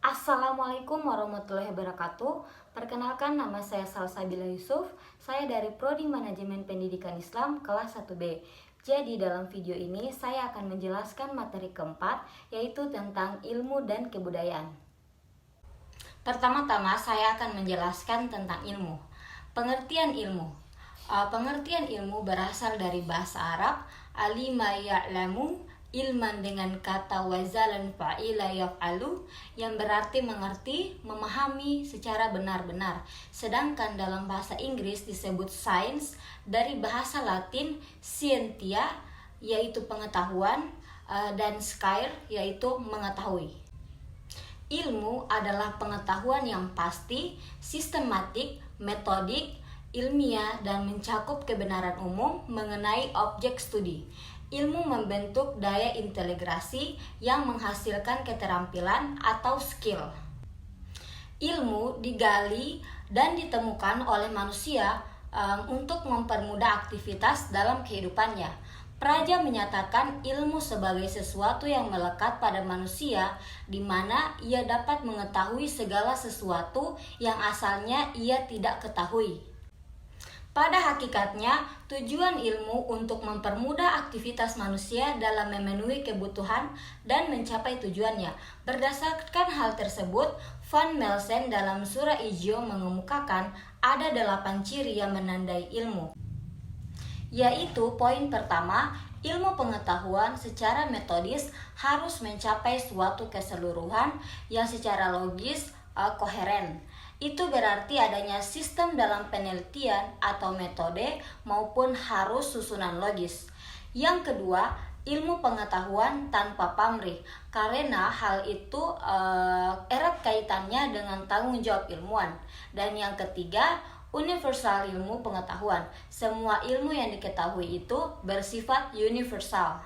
Assalamualaikum warahmatullahi wabarakatuh. Perkenalkan, nama saya Salsabila Yusuf. Saya dari Prodi Manajemen Pendidikan Islam kelas 1B. Jadi dalam video ini saya akan menjelaskan materi keempat, yaitu tentang ilmu dan kebudayaan. Pertama-tama saya akan menjelaskan tentang ilmu. Pengertian ilmu. Pengertian ilmu berasal dari bahasa Arab alima ya'lamu, ilman dengan kata wazalan fa'ila yaf'alu, yang berarti mengerti, memahami secara benar-benar. Sedangkan dalam bahasa Inggris disebut science, dari bahasa Latin scientia yaitu pengetahuan, dan scire yaitu mengetahui. Ilmu adalah pengetahuan yang pasti, sistematik, metodik, ilmiah, dan mencakup kebenaran umum mengenai objek studi. Ilmu membentuk daya inteligensi yang menghasilkan keterampilan atau skill. Ilmu digali dan ditemukan oleh manusia untuk mempermudah aktivitas dalam kehidupannya. Praja menyatakan ilmu sebagai sesuatu yang melekat pada manusia, di mana ia dapat mengetahui segala sesuatu yang asalnya ia tidak ketahui. Pada hakikatnya, tujuan ilmu untuk mempermudah aktivitas manusia dalam memenuhi kebutuhan dan mencapai tujuannya. Berdasarkan hal tersebut, Van Melsen dalam surah Ijzo mengemukakan ada 8 ciri yang menandai ilmu. Yaitu poin pertama, ilmu pengetahuan secara metodis harus mencapai suatu keseluruhan yang secara logis koheren. Itu berarti adanya sistem dalam penelitian atau metode maupun harus susunan logis. Yang kedua, ilmu pengetahuan tanpa pamrih, karena hal itu erat kaitannya dengan tanggung jawab ilmuwan. Dan yang ketiga, universal ilmu pengetahuan. Semua ilmu yang diketahui itu bersifat universal.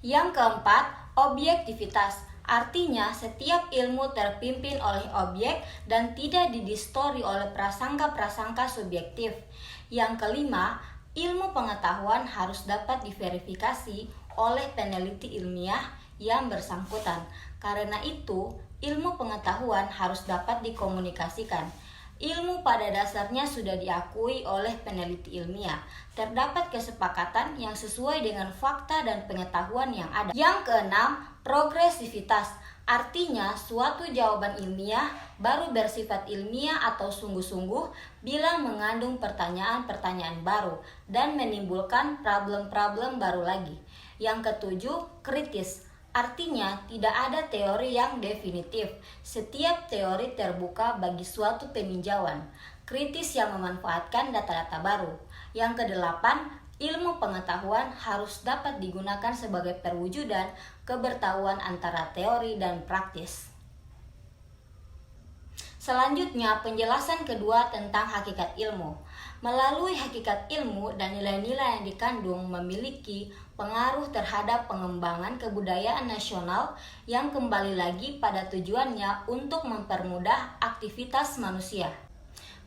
Yang keempat, objektivitas. Artinya, setiap ilmu terpimpin oleh objek dan tidak didistori oleh prasangka-prasangka subjektif. Yang kelima, ilmu pengetahuan harus dapat diverifikasi oleh peneliti ilmiah yang bersangkutan. Karena itu, ilmu pengetahuan harus dapat dikomunikasikan. Ilmu pada dasarnya sudah diakui oleh peneliti ilmiah. Terdapat kesepakatan yang sesuai dengan fakta dan pengetahuan yang ada. Yang keenam, progresivitas. Artinya, suatu jawaban ilmiah baru bersifat ilmiah atau sungguh-sungguh bila mengandung pertanyaan-pertanyaan baru dan menimbulkan problem-problem baru lagi. Yang ketujuh, kritis. Artinya, tidak ada teori yang definitif. Setiap teori terbuka bagi suatu peninjauan kritis yang memanfaatkan data-data baru. Yang kedelapan, ilmu pengetahuan harus dapat digunakan sebagai perwujudan kebertahuan antara teori dan praktis. Selanjutnya, penjelasan kedua tentang hakikat ilmu. Melalui hakikat ilmu dan nilai-nilai yang dikandung memiliki pengaruh terhadap pengembangan kebudayaan nasional yang kembali lagi pada tujuannya untuk mempermudah aktivitas manusia.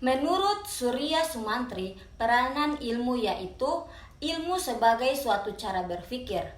Menurut Surya Sumantri, peranan ilmu yaitu ilmu sebagai suatu cara berpikir.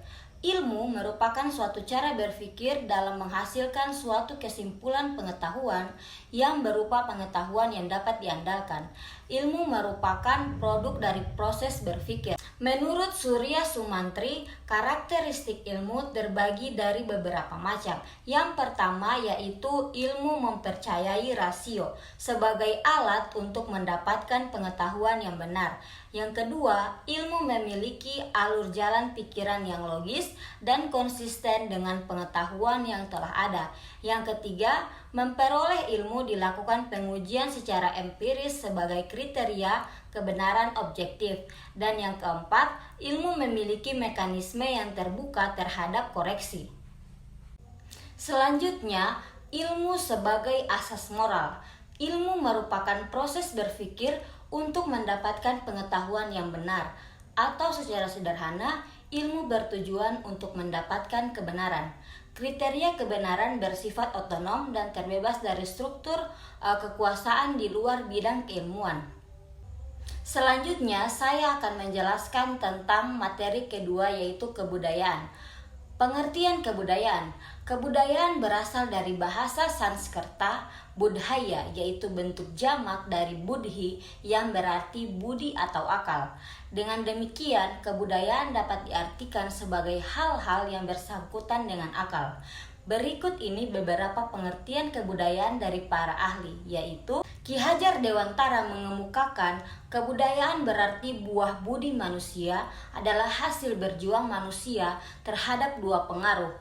Ilmu merupakan suatu cara berpikir dalam menghasilkan suatu kesimpulan pengetahuan yang berupa pengetahuan yang dapat diandalkan. Ilmu merupakan produk dari proses berpikir. Menurut Surya Sumantri, karakteristik ilmu terbagi dari beberapa macam. Yang pertama yaitu ilmu mempercayai rasio sebagai alat untuk mendapatkan pengetahuan yang benar. Yang kedua, ilmu memiliki alur jalan pikiran yang logis dan konsisten dengan pengetahuan yang telah ada. Yang ketiga, memperoleh ilmu dilakukan pengujian secara empiris sebagai kriteria kebenaran objektif. Dan yang keempat, ilmu memiliki mekanisme yang terbuka terhadap koreksi. Selanjutnya, ilmu sebagai asas moral. Ilmu merupakan proses berpikir untuk mendapatkan pengetahuan yang benar, atau secara sederhana, ilmu bertujuan untuk mendapatkan kebenaran. Kriteria kebenaran bersifat otonom dan terbebas dari struktur kekuasaan di luar bidang keilmuan. Selanjutnya, saya akan menjelaskan tentang materi kedua yaitu kebudayaan. Pengertian kebudayaan. Kebudayaan berasal dari bahasa Sanskerta budhaya, yaitu bentuk jamak dari budhi yang berarti budi atau akal. Dengan demikian, kebudayaan dapat diartikan sebagai hal-hal yang bersangkutan dengan akal. Berikut ini beberapa pengertian kebudayaan dari para ahli, yaitu Ki Hajar Dewantara mengemukakan kebudayaan berarti buah budi manusia adalah hasil berjuang manusia terhadap dua pengaruh,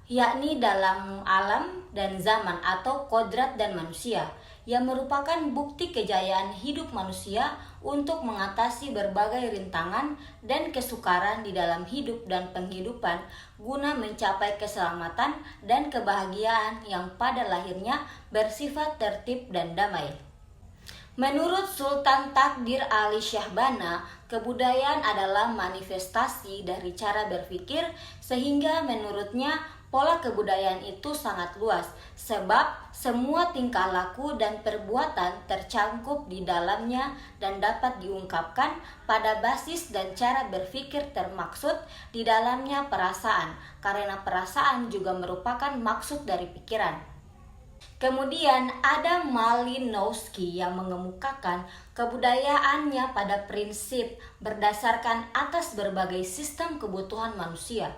yakni dalam alam dan zaman atau kodrat dan manusia, yang merupakan bukti kejayaan hidup manusia untuk mengatasi berbagai rintangan dan kesukaran di dalam hidup dan penghidupan guna mencapai keselamatan dan kebahagiaan yang pada lahirnya bersifat tertib dan damai. Menurut Sultan Takdir Ali Syahbana, kebudayaan adalah manifestasi dari cara berpikir, sehingga menurutnya pola kebudayaan itu sangat luas, sebab semua tingkah laku dan perbuatan tercangkup di dalamnya dan dapat diungkapkan pada basis dan cara berpikir, termaksud di dalamnya perasaan, karena perasaan juga merupakan maksud dari pikiran. Kemudian ada Malinowski yang mengemukakan kebudayaannya pada prinsip berdasarkan atas berbagai sistem kebutuhan manusia.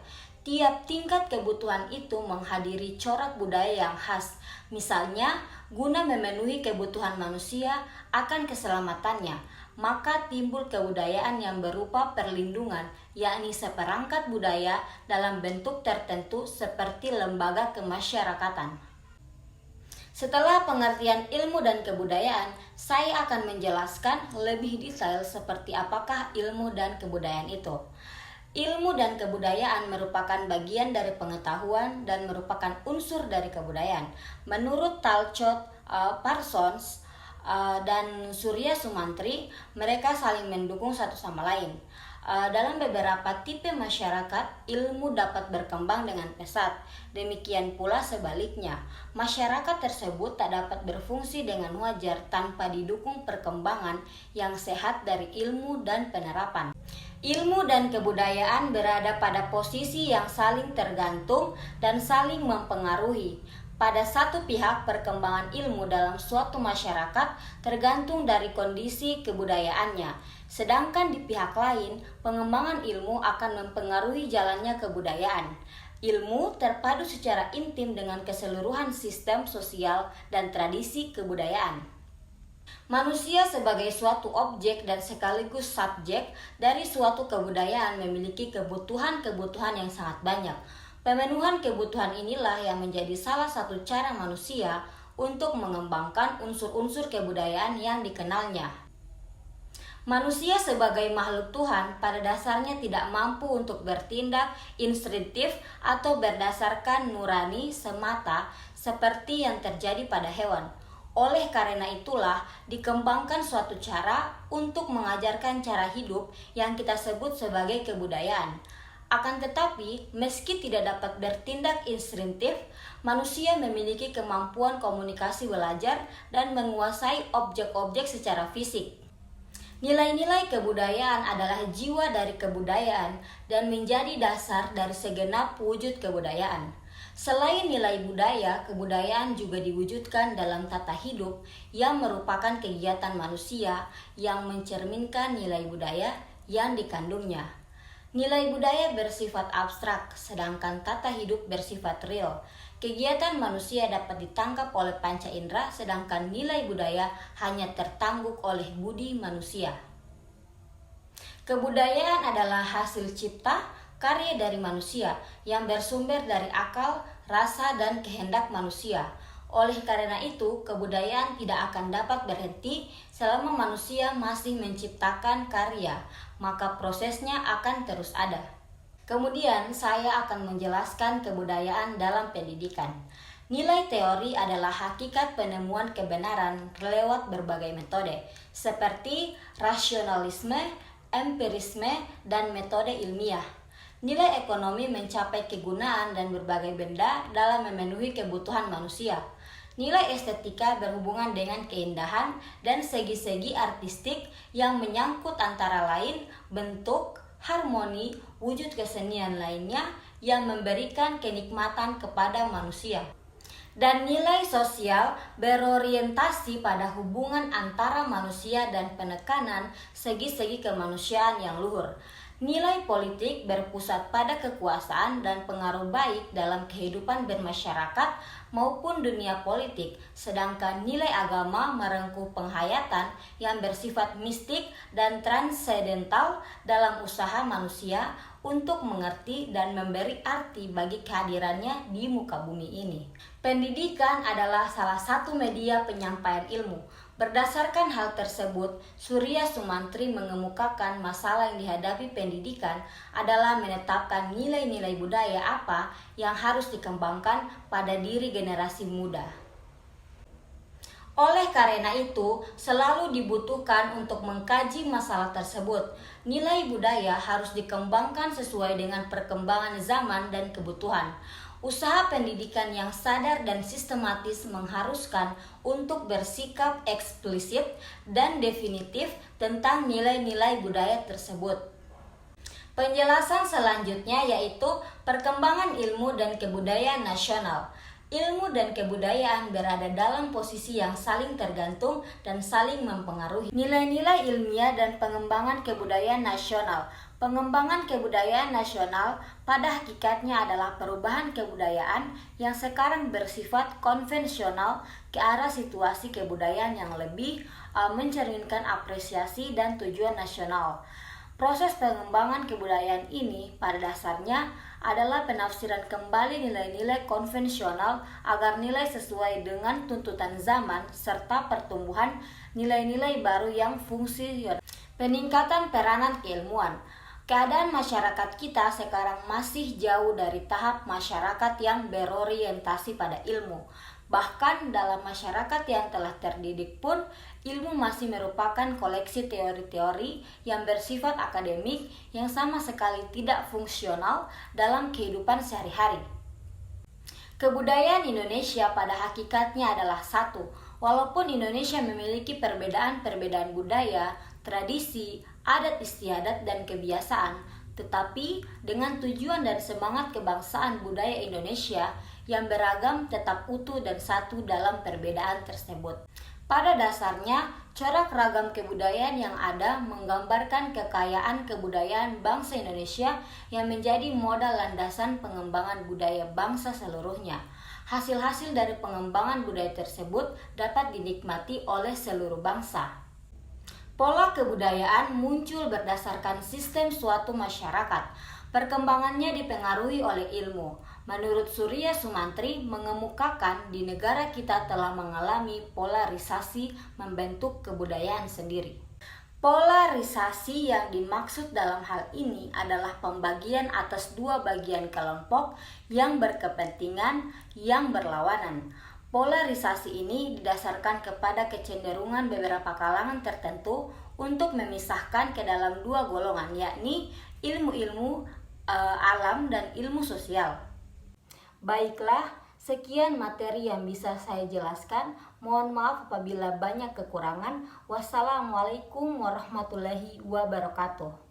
Tiap tingkat kebutuhan itu menghadiri corak budaya yang khas, misalnya guna memenuhi kebutuhan manusia akan keselamatannya, maka timbul kebudayaan yang berupa perlindungan, yakni seperangkat budaya dalam bentuk tertentu seperti lembaga kemasyarakatan. Setelah pengertian ilmu dan kebudayaan, saya akan menjelaskan lebih detail seperti apakah ilmu dan kebudayaan itu. Ilmu dan kebudayaan merupakan bagian dari pengetahuan dan merupakan unsur dari kebudayaan. Menurut Talcott Parsons dan Surya Sumantri, mereka saling mendukung satu sama lain. Dalam beberapa tipe masyarakat, ilmu dapat berkembang dengan pesat. Demikian pula sebaliknya, masyarakat tersebut tak dapat berfungsi dengan wajar tanpa didukung perkembangan yang sehat dari ilmu dan penerapan. Ilmu dan kebudayaan berada pada posisi yang saling tergantung dan saling mempengaruhi. Pada satu pihak, perkembangan ilmu dalam suatu masyarakat tergantung dari kondisi kebudayaannya, sedangkan di pihak lain, pengembangan ilmu akan mempengaruhi jalannya kebudayaan. Ilmu terpadu secara intim dengan keseluruhan sistem sosial dan tradisi kebudayaan. Manusia sebagai suatu objek dan sekaligus subjek dari suatu kebudayaan memiliki kebutuhan-kebutuhan yang sangat banyak. Pemenuhan kebutuhan inilah yang menjadi salah satu cara manusia untuk mengembangkan unsur-unsur kebudayaan yang dikenalnya. Manusia sebagai makhluk Tuhan pada dasarnya tidak mampu untuk bertindak instinktif atau berdasarkan nurani semata seperti yang terjadi pada hewan. Oleh karena itulah dikembangkan suatu cara untuk mengajarkan cara hidup yang kita sebut sebagai kebudayaan. Akan tetapi, meski tidak dapat bertindak instinktif, manusia memiliki kemampuan komunikasi belajar dan menguasai objek-objek secara fisik. Nilai-nilai kebudayaan adalah jiwa dari kebudayaan dan menjadi dasar dari segenap wujud kebudayaan. Selain nilai budaya, kebudayaan juga diwujudkan dalam tata hidup yang merupakan kegiatan manusia yang mencerminkan nilai budaya yang dikandungnya. Nilai budaya bersifat abstrak, sedangkan tata hidup bersifat real. Kegiatan manusia dapat ditangkap oleh panca indera, sedangkan nilai budaya hanya tertangguk oleh budi manusia. Kebudayaan adalah hasil cipta, karya dari manusia yang bersumber dari akal, rasa, dan kehendak manusia. Oleh karena itu, kebudayaan tidak akan dapat berhenti selama manusia masih menciptakan karya, maka prosesnya akan terus ada. Kemudian, saya akan menjelaskan kebudayaan dalam pendidikan. Nilai teori adalah hakikat penemuan kebenaran lewat berbagai metode, seperti rasionalisme, empirisme, dan metode ilmiah. Nilai ekonomi mencapai kegunaan dan berbagai benda dalam memenuhi kebutuhan manusia. Nilai estetika berhubungan dengan keindahan dan segi-segi artistik yang menyangkut antara lain bentuk, harmoni, wujud kesenian lainnya yang memberikan kenikmatan kepada manusia. Dan nilai sosial berorientasi pada hubungan antara manusia dan penekanan segi-segi kemanusiaan yang luhur. Nilai politik berpusat pada kekuasaan dan pengaruh baik dalam kehidupan bermasyarakat maupun dunia politik, sedangkan nilai agama merengkuh penghayatan yang bersifat mistik dan transendental dalam usaha manusia untuk mengerti dan memberi arti bagi kehadirannya di muka bumi ini. Pendidikan adalah salah satu media penyampaian ilmu. Berdasarkan hal tersebut, Surya Sumantri mengemukakan masalah yang dihadapi pendidikan adalah menetapkan nilai-nilai budaya apa yang harus dikembangkan pada diri generasi muda. Oleh karena itu, selalu dibutuhkan untuk mengkaji masalah tersebut. Nilai budaya harus dikembangkan sesuai dengan perkembangan zaman dan kebutuhan. Usaha pendidikan yang sadar dan sistematis mengharuskan untuk bersikap eksplisit dan definitif tentang nilai-nilai budaya tersebut. Penjelasan selanjutnya yaitu perkembangan ilmu dan kebudayaan nasional. Ilmu dan kebudayaan berada dalam posisi yang saling tergantung dan saling mempengaruhi. Nilai-nilai ilmiah dan pengembangan kebudayaan nasional. Pengembangan kebudayaan nasional pada hakikatnya adalah perubahan kebudayaan yang sekarang bersifat konvensional ke arah situasi kebudayaan yang lebih mencerminkan apresiasi dan tujuan nasional. Proses pengembangan kebudayaan ini pada dasarnya adalah penafsiran kembali nilai-nilai konvensional agar nilai sesuai dengan tuntutan zaman serta pertumbuhan nilai-nilai baru yang fungsional. Peningkatan peranan keilmuan. Keadaan masyarakat kita sekarang masih jauh dari tahap masyarakat yang berorientasi pada ilmu. Bahkan dalam masyarakat yang telah terdidik pun, ilmu masih merupakan koleksi teori-teori yang bersifat akademik yang sama sekali tidak fungsional dalam kehidupan sehari-hari. Kebudayaan Indonesia pada hakikatnya adalah satu. Walaupun Indonesia memiliki perbedaan-perbedaan budaya, tradisi, adat istiadat, dan kebiasaan, tetapi dengan tujuan dan semangat kebangsaan budaya Indonesia yang beragam tetap utuh dan satu dalam perbedaan tersebut. Pada dasarnya, corak ragam kebudayaan yang ada menggambarkan kekayaan kebudayaan bangsa Indonesia yang menjadi modal landasan pengembangan budaya bangsa seluruhnya. Hasil-hasil dari pengembangan budaya tersebut dapat dinikmati oleh seluruh bangsa. Pola kebudayaan muncul berdasarkan sistem suatu masyarakat. Perkembangannya dipengaruhi oleh ilmu. Menurut Surya Sumantri mengemukakan di negara kita telah mengalami polarisasi membentuk kebudayaan sendiri. Polarisasi yang dimaksud dalam hal ini adalah pembagian atas dua bagian kelompok yang berkepentingan yang berlawanan. Polarisasi ini didasarkan kepada kecenderungan beberapa kalangan tertentu untuk memisahkan ke dalam dua golongan, yakni ilmu-ilmu alam dan ilmu sosial. Baiklah, sekian materi yang bisa saya jelaskan. Mohon maaf apabila banyak kekurangan. Wassalamualaikum warahmatullahi wabarakatuh.